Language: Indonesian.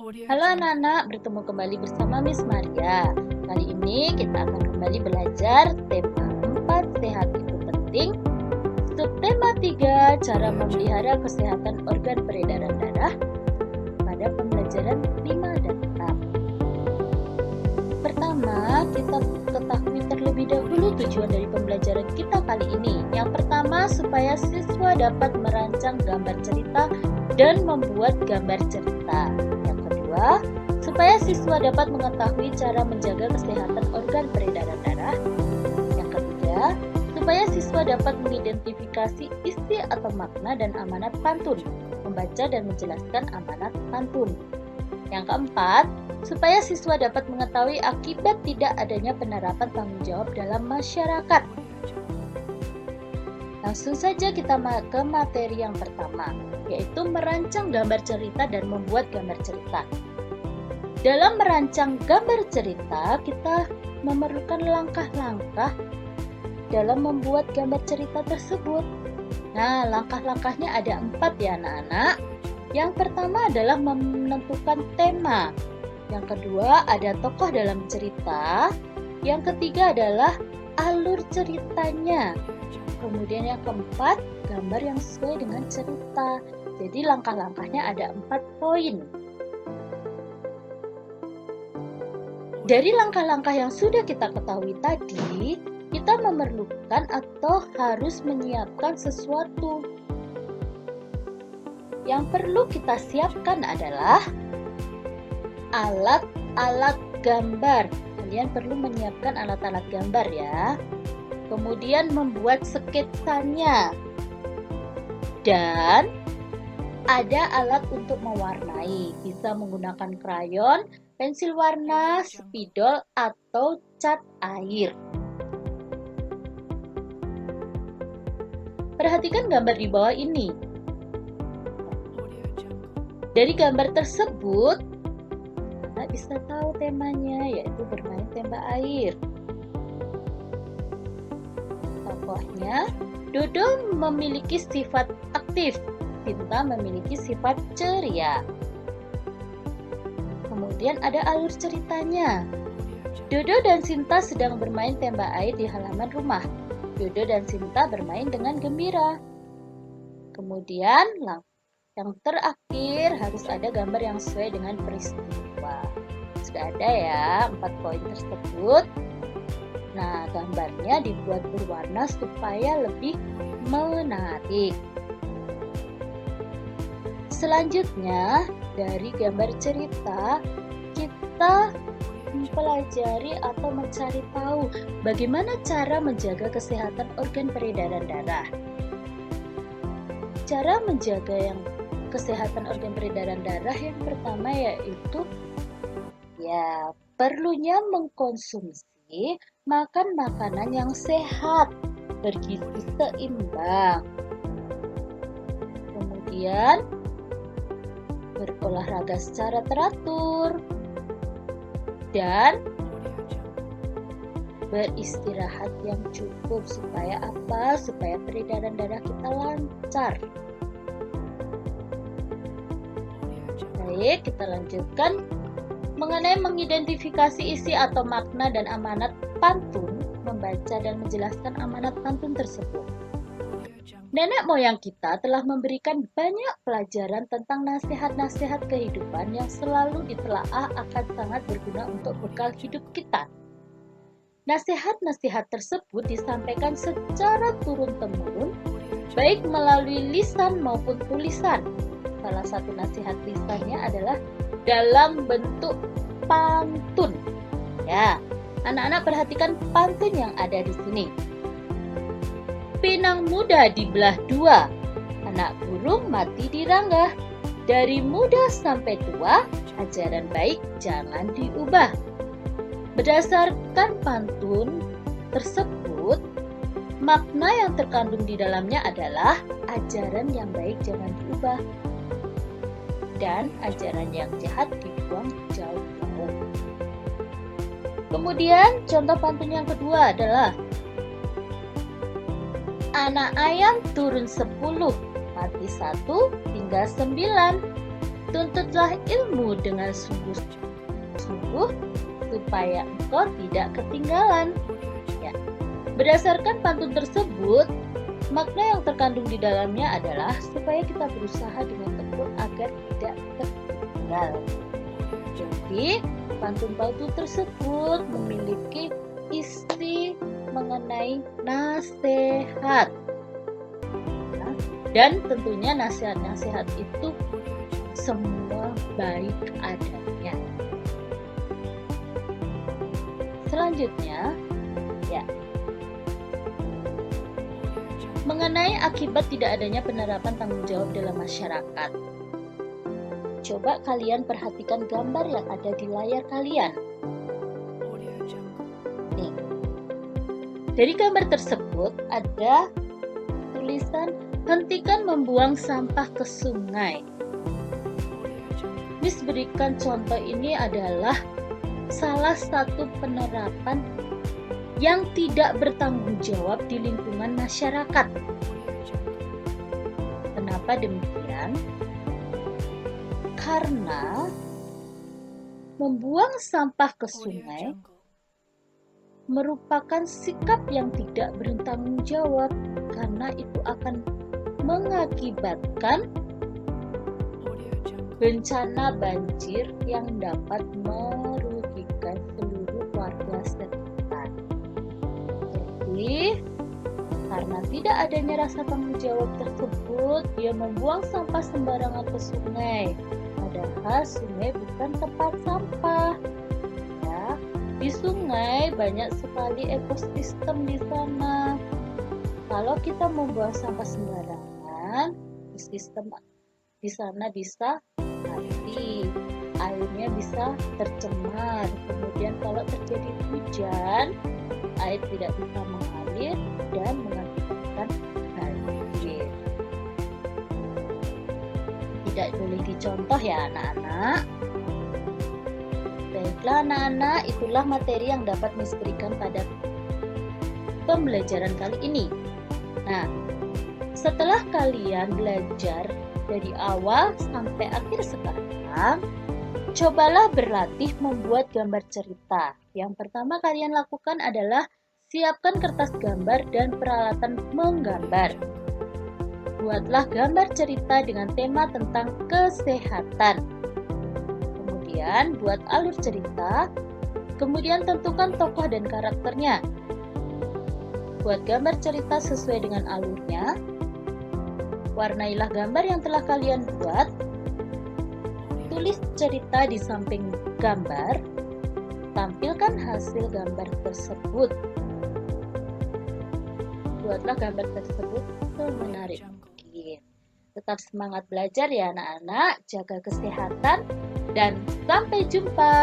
Halo anak-anak, bertemu kembali bersama Miss Maria. Kali ini kita akan kembali belajar tema 4 sehat itu penting. Subtema 3, cara memelihara kesehatan organ peredaran darah pada pembelajaran 5 dan 6. Pertama, kita ketahui terlebih dahulu tujuan dari pembelajaran kita kali ini. Yang pertama, supaya siswa dapat merancang gambar cerita dan membuat gambar cerita. Supaya siswa dapat mengetahui cara menjaga kesehatan organ peredaran darah. Yang ketiga, supaya siswa dapat mengidentifikasi isi atau makna dan amanat pantun, membaca dan menjelaskan amanat pantun. Yang keempat, supaya siswa dapat mengetahui akibat tidak adanya penerapan tanggung jawab dalam masyarakat. Langsung saja kita ke materi yang pertama, yaitu merancang gambar cerita dan membuat gambar cerita. Dalam merancang gambar cerita, kita memerlukan langkah-langkah dalam membuat gambar cerita tersebut. Nah, langkah-langkahnya ada 4 ya anak-anak. Yang pertama adalah menentukan tema. Yang kedua ada tokoh dalam cerita. Yang ketiga adalah alur ceritanya. Kemudian yang keempat, gambar yang sesuai dengan cerita. Jadi langkah-langkahnya ada 4 poin. Dari langkah-langkah yang sudah kita ketahui tadi, kita memerlukan atau harus menyiapkan sesuatu. Yang perlu kita siapkan adalah alat-alat gambar. Kalian perlu menyiapkan alat-alat gambar ya. Kemudian membuat sketsanya. Dan ada alat untuk mewarnai. Bisa menggunakan krayon, pensil warna, spidol, atau cat air. Perhatikan gambar di bawah ini. Dari gambar tersebut, kita bisa tahu temanya, yaitu bermain tembak air. Tokohnya, Dodo memiliki sifat aktif, Sinta memiliki sifat ceria. Kemudian ada alur ceritanya. Dodo dan Sinta sedang bermain tembak air di halaman rumah. Dodo dan Sinta bermain dengan gembira. Kemudian yang terakhir harus ada gambar yang sesuai dengan peristiwa. Sudah ada ya 4 poin tersebut. Nah, gambarnya dibuat berwarna supaya lebih menarik. Selanjutnya, dari gambar cerita, kita mempelajari atau mencari tahu bagaimana cara menjaga kesehatan organ peredaran darah. Cara menjaga kesehatan organ peredaran darah yang pertama yaitu perlunya mengkonsumsi makan makanan yang sehat, bergizi seimbang. Kemudian berolahraga secara teratur dan beristirahat yang cukup. Supaya apa? Supaya peredaran darah kita lancar. Baik, kita lanjutkan mengenai mengidentifikasi isi atau makna dan amanat pantun, membaca dan menjelaskan amanat pantun tersebut. Nenek moyang kita telah memberikan banyak pelajaran tentang nasihat-nasihat kehidupan yang selalu ditelaah akan sangat berguna untuk bekal hidup kita. Nasihat-nasihat tersebut disampaikan secara turun-temurun, baik melalui lisan maupun tulisan. Salah satu nasihat lisannya adalah dalam bentuk pantun. Ya, anak-anak perhatikan pantun yang ada di sini. Pinang muda dibelah 2, anak burung mati diranggah. Dari muda sampai tua, ajaran baik jangan diubah. Berdasarkan pantun tersebut, makna yang terkandung di dalamnya adalah ajaran yang baik jangan diubah dan ajaran yang jahat dibuang jauh-jauh. Kemudian contoh pantun yang kedua adalah anak ayam turun 10, mati 1, tinggal 9. Tuntutlah ilmu dengan sungguh-sungguh supaya engkau tidak ketinggalan. Ya. Berdasarkan pantun tersebut, makna yang terkandung di dalamnya adalah supaya kita berusaha dengan tekun agar tidak tertinggal. Jadi, pantun-pantun tersebut memiliki isi mengenai nasihat. Dan tentunya nasihat-nasihat itu semua baik adanya. Selanjutnya, ya, mengenai akibat tidak adanya penerapan tanggung jawab dalam masyarakat. Coba kalian perhatikan gambar yang ada di layar kalian. Nih, dari gambar tersebut ada tulisan hentikan membuang sampah ke sungai. Miss berikan contoh ini adalah salah satu penerapan yang tidak bertanggung jawab di lingkungan masyarakat. Kenapa demikian? Karena membuang sampah ke sungai merupakan sikap yang tidak bertanggung jawab, karena itu akan mengakibatkan bencana banjir yang dapat merugikan seluruh warga sekitar. Jadi, karena tidak adanya rasa tanggung jawab tersebut, dia membuang sampah sembarangan ke sungai. Padahal sungai bukan tempat sampah. Ya, di sungai banyak sekali ekosistem di sana. Kalau kita membuang sampah sembarangan, sistem di sana bisa mati, airnya bisa tercemar. Kemudian kalau terjadi hujan, air tidak bisa mengalir dan mengakibatkan banjir. Tidak boleh dicontoh ya anak-anak. Baiklah anak-anak, itulah materi yang dapat Miss berikan pada pembelajaran kali ini. Nah, setelah kalian belajar dari awal sampai akhir sekarang, cobalah berlatih membuat gambar cerita. Yang pertama kalian lakukan adalah siapkan kertas gambar dan peralatan menggambar. Buatlah gambar cerita dengan tema tentang kesehatan. Kemudian buat alur cerita, kemudian tentukan tokoh dan karakternya. Buat gambar cerita sesuai dengan alurnya. Warnailah gambar yang telah kalian buat. Tulis cerita di samping gambar. Tampilkan hasil gambar tersebut. Buatlah gambar tersebut semenarik mungkin. Tetap semangat belajar ya anak-anak. Jaga kesehatan dan sampai jumpa.